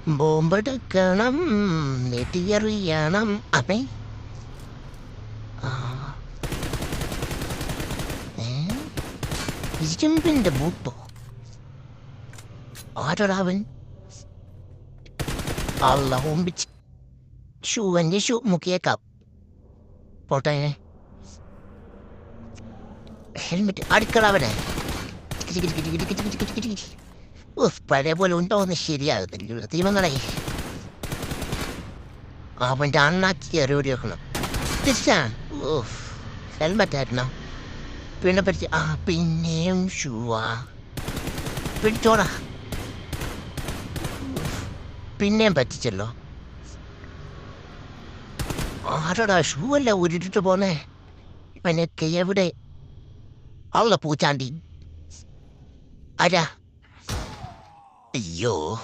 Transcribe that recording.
ബോംബെടുക്കണം, നെറ്റിയെറിയണം. അമ്മേ, ആ, ഇരുമ്പിന്റെ മൂപ്പോ? ആരടാവൻ? അല്ല ഓമ്പിച്ച് ഷൂവന്റെ ഷൂ മുക്കിയേക്കാം. പോട്ടെ. ഹെൽമെറ്റ് അടുക്കളവനെ. പഴയ പോലെ ഉണ്ടോന്ന് ശരിയാകുന്നില്ല. തീമങ്ങളെ അവൻ്റെ അണ്ണാക്കി എറിയോടി വെക്കണം. ഹെൽമെറ്റ് ആയിരുന്നോ? പിന്നെ പറ്റി പിന്നെയും ഷൂവാ. പിടിച്ചോടാ. പിന്നെയും പറ്റിച്ചല്ലോ. ആരടാ ഷൂ അല്ല ഉരുട്ടിട്ട് പോന്നേ? ഇവനൊക്കെ എവിടെ? അള്ള പൂച്ചാണ്ടി. ആരാ? അയ്യോ.